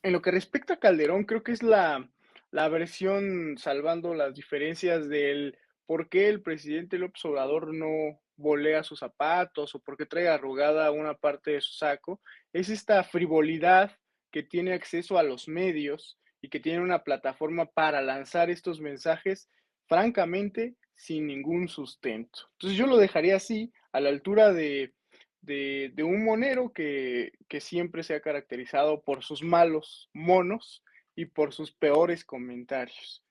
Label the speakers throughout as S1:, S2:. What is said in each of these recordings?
S1: En lo que respecta a Calderón, creo que es la versión salvando las diferencias del por qué el presidente López Obrador no volea sus zapatos o por qué trae arrugada una parte de su saco. Es esta frivolidad que tiene acceso a los medios y que tiene una plataforma para lanzar estos mensajes, francamente, sin ningún sustento. Entonces yo lo dejaría así, a la altura de un monero que siempre se ha caracterizado por sus malos monos y por sus peores comentarios.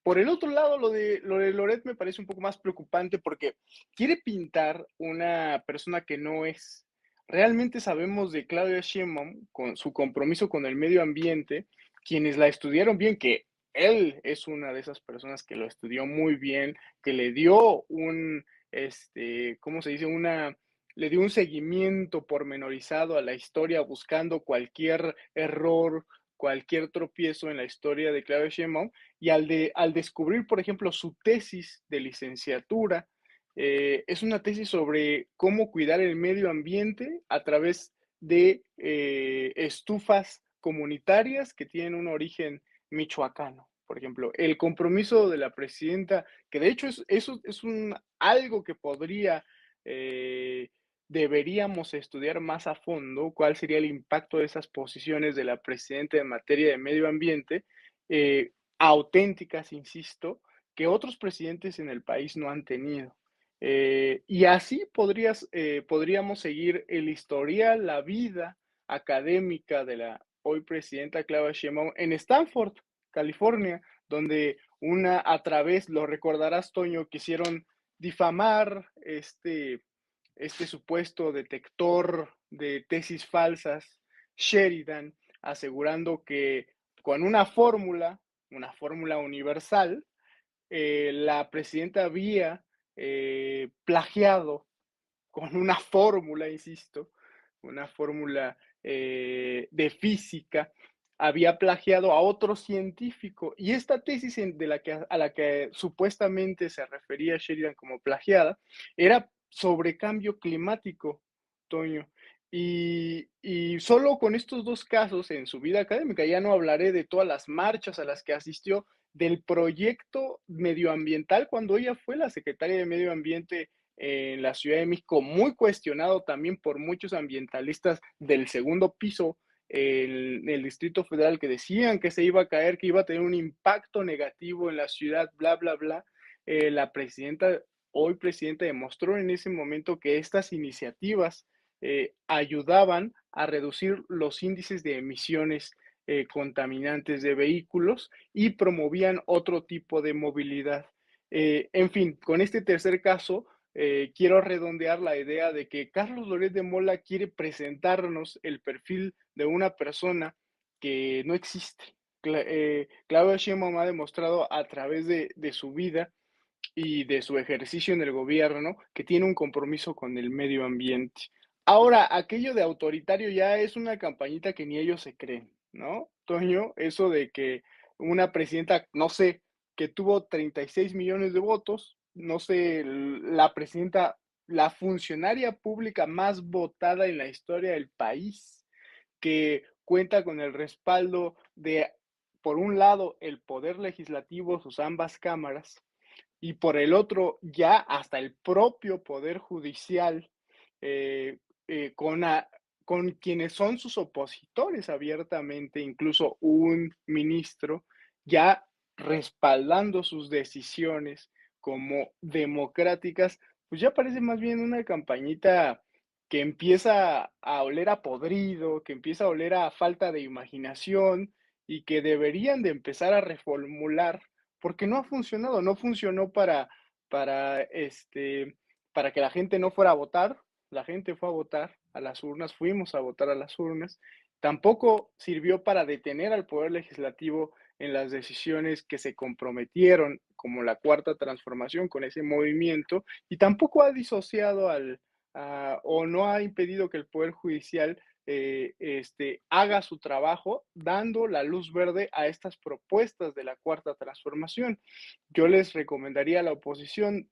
S1: Por el otro lado, lo de Loret me parece un poco más preocupante porque quiere pintar una persona que no es. Realmente sabemos de Claudia Sheinbaum, con su compromiso con el medio ambiente, quienes la estudiaron bien, que él es una de esas personas que lo estudió muy bien, que le dio ¿cómo se dice? Le dio un seguimiento pormenorizado a la historia, buscando cualquier error, cualquier tropiezo en la historia de Claudia Sheinbaum, y al descubrir, por ejemplo, su tesis de licenciatura, es una tesis sobre cómo cuidar el medio ambiente a través de estufas comunitarias que tienen un origen michoacano. Por ejemplo, el compromiso de la presidenta, que de hecho eso es algo que eh, deberíamos estudiar más a fondo, cuál sería el impacto de esas posiciones de la presidenta en materia de medio ambiente, auténticas, insisto, que otros presidentes en el país no han tenido. Y así podríamos seguir el historial, la vida académica de la hoy presidenta Claudia Sheinbaum en Stanford, California, donde a través, lo recordarás, Toño, quisieron difamar este supuesto detector de tesis falsas, Sheridan, asegurando que con una fórmula universal, la presidenta había plagiado con una fórmula, insisto, una fórmula de física, había plagiado a otro científico. Y esta tesis a la que supuestamente se refería Sheridan como plagiada era sobre cambio climático, Toño. Y solo con estos dos casos en su vida académica, ya no hablaré de todas las marchas a las que asistió, del proyecto medioambiental cuando ella fue la secretaria de Medio Ambiente en la Ciudad de México, muy cuestionado también por muchos ambientalistas del segundo piso, el Distrito Federal, que decían que se iba a caer, que iba a tener un impacto negativo en la ciudad, bla, bla, bla. La presidenta, hoy presidenta, demostró en ese momento que estas iniciativas ayudaban a reducir los índices de emisiones contaminantes de vehículos y promovían otro tipo de movilidad. En fin, con este tercer caso, quiero redondear la idea de que Carlos Loret de Mola quiere presentarnos el perfil de una persona que no existe. Claudia Sheinbaum ha demostrado a través de su vida y de su ejercicio en el gobierno que tiene un compromiso con el medio ambiente. Ahora, aquello de autoritario ya es una campañita que ni ellos se creen, ¿no? Toño, eso de que una presidenta, no sé, que tuvo 36 millones de votos, no sé, la presidenta, la funcionaria pública más votada en la historia del país, que cuenta con el respaldo de, por un lado, el poder legislativo, sus ambas cámaras, y por el otro ya hasta el propio Poder Judicial, eh, eh, con, a, con quienes son sus opositores abiertamente, incluso un ministro, ya respaldando sus decisiones como democráticas, pues ya parece más bien una campañita que empieza a oler a podrido, que empieza a oler a falta de imaginación y que deberían de empezar a reformular porque no ha funcionado, no funcionó para, para que la gente no fuera a votar, la gente fue a votar a las urnas, fuimos a votar a las urnas, tampoco sirvió para detener al Poder Legislativo en las decisiones que se comprometieron, como la cuarta transformación con ese movimiento, y tampoco ha disociado o no ha impedido que el Poder Judicial haga su trabajo dando la luz verde a estas propuestas de la cuarta transformación. Yo les recomendaría a la oposición,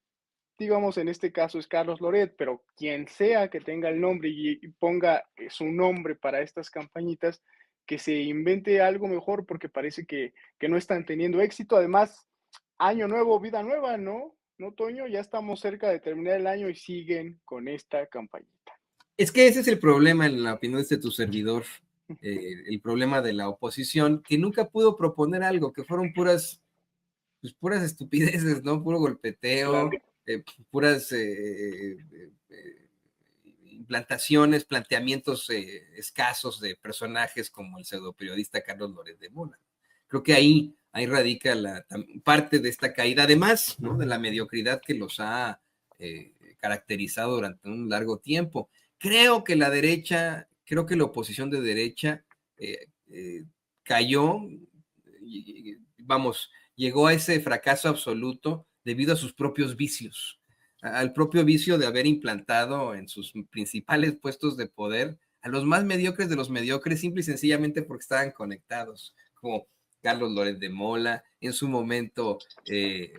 S1: digamos en este caso es Carlos Loret, pero quien sea que tenga el nombre y ponga su nombre para estas campañitas, que se invente algo mejor porque parece que no están teniendo éxito. Además, año nuevo, vida nueva, ¿no? ¿No, Toño? Ya estamos cerca de terminar el año y siguen con esta campañita.
S2: Es que ese es el problema, en la opinión de tu servidor, el problema de la oposición, que nunca pudo proponer algo, que fueron puras estupideces, ¿no? Puro
S1: Claro.
S2: golpeteo, puras implantaciones, planteamientos escasos de personajes como el pseudoperiodista Carlos Loret de Mola. Creo que ahí radica parte de esta caída, además, ¿no? De la mediocridad que los ha caracterizado durante un largo tiempo. Creo que la oposición de derecha cayó, vamos, llegó a ese fracaso absoluto debido a sus propios vicios, al propio vicio de haber implantado en sus principales puestos de poder a los más mediocres de los mediocres, simple y sencillamente porque estaban conectados, como Carlos Loret de Mola, en su momento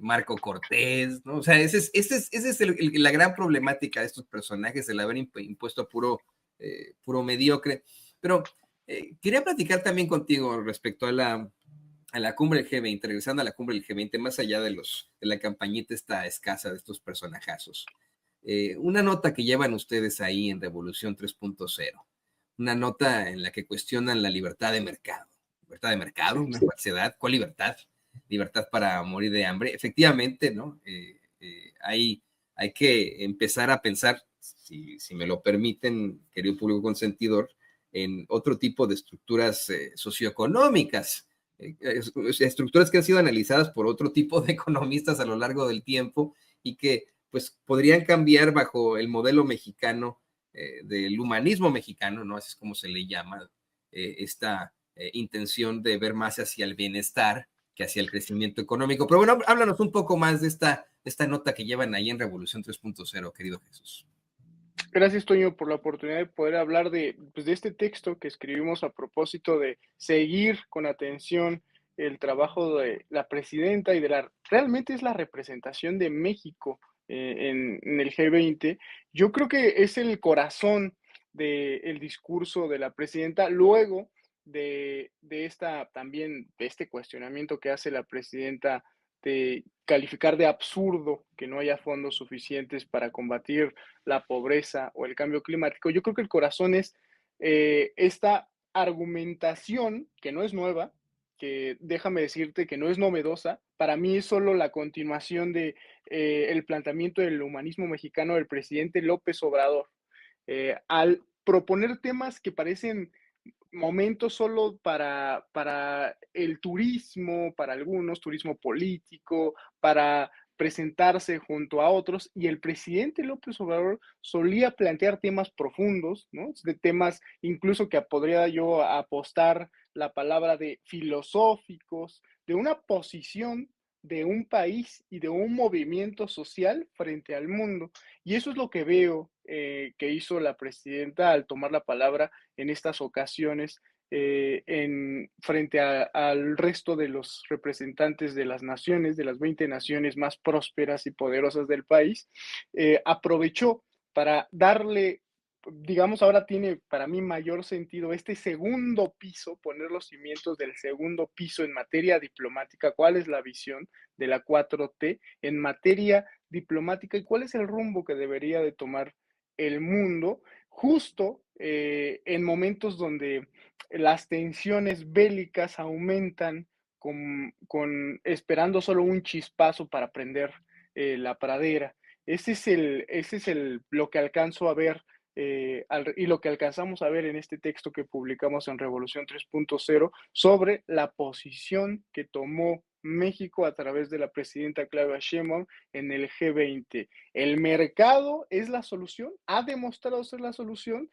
S2: Marco Cortés, ¿no? O sea, esa es la gran problemática de estos personajes, el haber impuesto puro mediocre. Pero quería platicar también contigo respecto a la cumbre del G20, regresando a la cumbre del G20, más allá de la campañita esta escasa de estos personajazos. Una nota que llevan ustedes ahí en Revolución 3.0, una nota en la que cuestionan la libertad de mercado. ¿Libertad de mercado? ¿Una falsedad? ¿Cuál libertad? ¿Libertad para morir de hambre? Efectivamente, ¿no? Hay que empezar a pensar, si me lo permiten, querido público consentidor, en otro tipo de estructuras socioeconómicas, estructuras que han sido analizadas por otro tipo de economistas a lo largo del tiempo y que pues podrían cambiar bajo el modelo mexicano del humanismo mexicano, ¿no? Así es como se le llama esta intención de ver más hacia el bienestar que hacia el crecimiento económico. Pero bueno, háblanos un poco más de esta nota que llevan ahí en Revolución 3.0, querido Jesús.
S1: Gracias, Toño, por la oportunidad de poder hablar pues, de este texto que escribimos a propósito de seguir con atención el trabajo de la presidenta y realmente es la representación de México en el G20. Yo creo que es el corazón del discurso de la presidenta, luego de este cuestionamiento que hace la presidenta de calificar de absurdo que no haya fondos suficientes para combatir la pobreza o el cambio climático. Yo creo que el corazón es esta argumentación que no es nueva, que déjame decirte que no es novedosa, para mí es solo la continuación de el planteamiento del humanismo mexicano del presidente López Obrador. Al proponer temas que parecen momentos solo para el turismo, para algunos, turismo político, para presentarse junto a otros, y el presidente López Obrador solía plantear temas profundos, ¿no? De temas incluso que podría yo apostar la palabra de filosóficos, de una posición de un país y de un movimiento social frente al mundo. Y eso es lo que veo que hizo la presidenta al tomar la palabra en estas ocasiones frente al resto de los representantes de las naciones, de las 20 naciones más prósperas y poderosas del país, aprovechó para darle, digamos, ahora tiene para mí mayor sentido este segundo piso, poner los cimientos del segundo piso en materia diplomática. ¿Cuál es la visión de la 4T en materia diplomática y cuál es el rumbo que debería de tomar el mundo justo en momentos donde las tensiones bélicas aumentan esperando solo un chispazo para prender la pradera? Ese es lo que alcanzo a ver y lo que alcanzamos a ver en este texto que publicamos en Revolución 3.0 sobre la posición que tomó México a través de la presidenta Claudia Sheinbaum en el G20. ¿El mercado es la solución? ¿Ha demostrado ser la solución?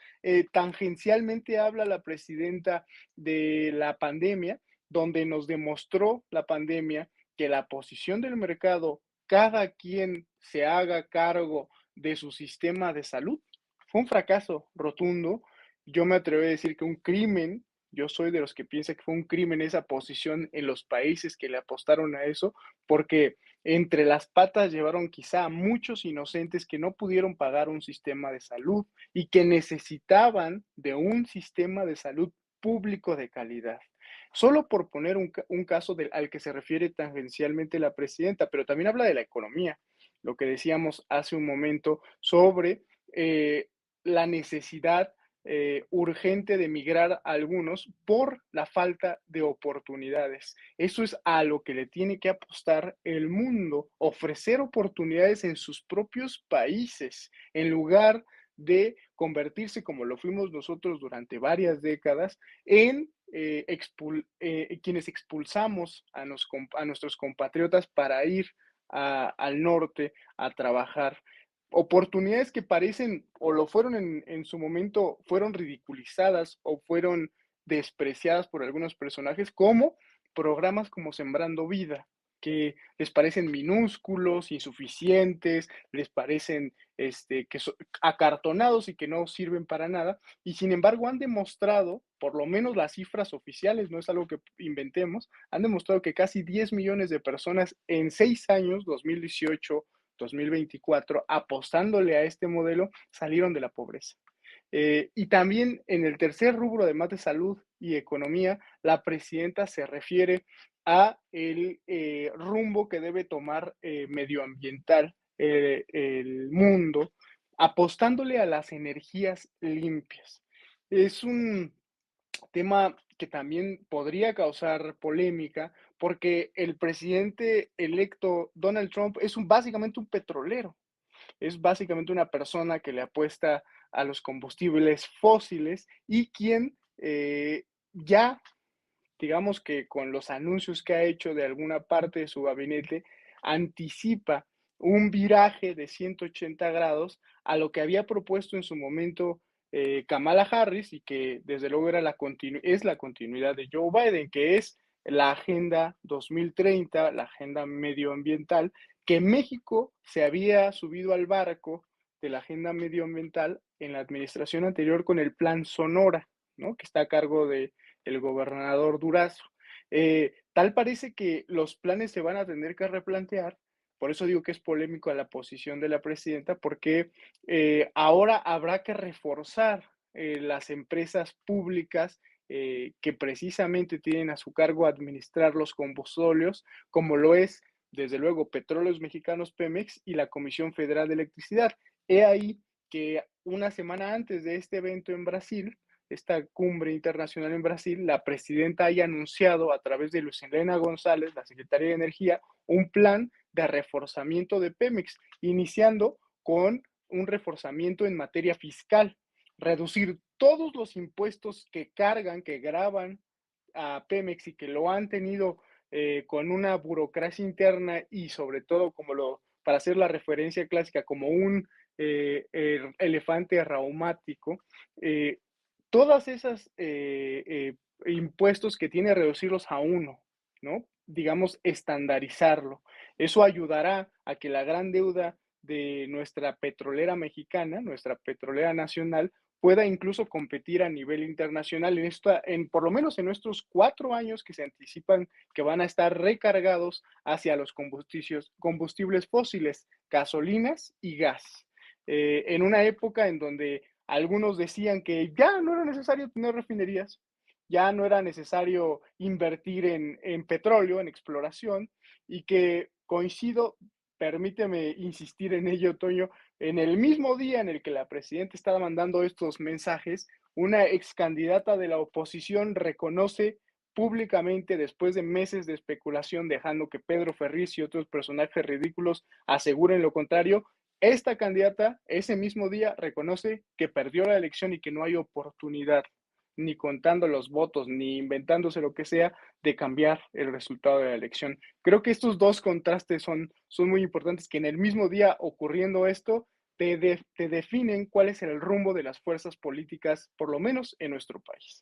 S1: Tangencialmente habla la presidenta de la pandemia, donde nos demostró la pandemia que la posición del mercado, cada quien se haga cargo de su sistema de salud, fue un fracaso rotundo. Yo me atrevo a decir que un crimen. Yo soy de los que piensa que fue un crimen esa posición en los países que le apostaron a eso, porque entre las patas llevaron quizá a muchos inocentes que no pudieron pagar un sistema de salud y que necesitaban de un sistema de salud público de calidad. Solo por poner un caso al que se refiere tangencialmente la presidenta, pero también habla de la economía, lo que decíamos hace un momento sobre eh, la necesidad urgente de migrar a algunos por la falta de oportunidades. Eso es a lo que le tiene que apostar el mundo, ofrecer oportunidades en sus propios países, en lugar de convertirse, como lo fuimos nosotros durante varias décadas, en quienes expulsamos a nuestros compatriotas para ir al norte a trabajar. Oportunidades que parecen o lo fueron en su momento, fueron ridiculizadas o fueron despreciadas por algunos personajes, como programas como Sembrando Vida, que les parecen minúsculos, insuficientes, les parecen acartonados y que no sirven para nada, y sin embargo han demostrado, por lo menos las cifras oficiales, no es algo que inventemos, han demostrado que casi 10 millones de personas en 6 años, 2018, 2024, apostándole a este modelo, salieron de la pobreza. Y también en el tercer rubro, además de salud y economía, la presidenta se refiere a el rumbo que debe tomar medioambiental el mundo, apostándole a las energías limpias. Es un tema que también podría causar polémica porque el presidente electo Donald Trump es básicamente un petrolero, es básicamente una persona que le apuesta a los combustibles fósiles y quien ya, digamos que con los anuncios que ha hecho de alguna parte de su gabinete, anticipa un viraje de 180 grados a lo que había propuesto en su momento Kamala Harris y que desde luego es la continuidad de Joe Biden, que es la Agenda 2030, la agenda medioambiental, que México se había subido al barco de la agenda medioambiental en la administración anterior con el Plan Sonora, ¿no? Que está a cargo de el gobernador Durazo. Tal parece que los planes se van a tener que replantear, por eso digo que es polémico a la posición de la presidenta, porque ahora habrá que reforzar las empresas públicas que precisamente tienen a su cargo administrar los combustibles, como lo es, desde luego, Petróleos Mexicanos Pemex y la Comisión Federal de Electricidad. He ahí que una semana antes de este evento en Brasil, esta cumbre internacional en Brasil, la presidenta haya anunciado a través de Luz Helena González, la secretaria de Energía, un plan de reforzamiento de Pemex, iniciando con un reforzamiento en materia fiscal, reducir todos los impuestos que cargan, que graban a Pemex y que lo han tenido con una burocracia interna y sobre todo para hacer la referencia clásica como un elefante raumático, todas esas impuestos que tiene reducirlos a uno, ¿no? Digamos, estandarizarlo. Eso ayudará a que la gran deuda de nuestra petrolera mexicana, nuestra petrolera nacional, pueda incluso competir a nivel internacional por lo menos en nuestros 4 años que se anticipan que van a estar recargados hacia los combustibles fósiles, gasolinas y gas. En una época en donde algunos decían que ya no era necesario tener refinerías, ya no era necesario invertir en petróleo, en exploración, y que coincido, permíteme insistir en ello, Toño, en el mismo día en el que la presidenta estaba mandando estos mensajes, una ex candidata de la oposición reconoce públicamente, después de meses de especulación, dejando que Pedro Ferriz y otros personajes ridículos aseguren lo contrario, esta candidata ese mismo día reconoce que perdió la elección y que no hay oportunidad, ni contando los votos, ni inventándose lo que sea, de cambiar el resultado de la elección. Creo que estos dos contrastes son muy importantes, que en el mismo día ocurriendo esto, te definen cuál es el rumbo de las fuerzas políticas, por lo menos en nuestro país.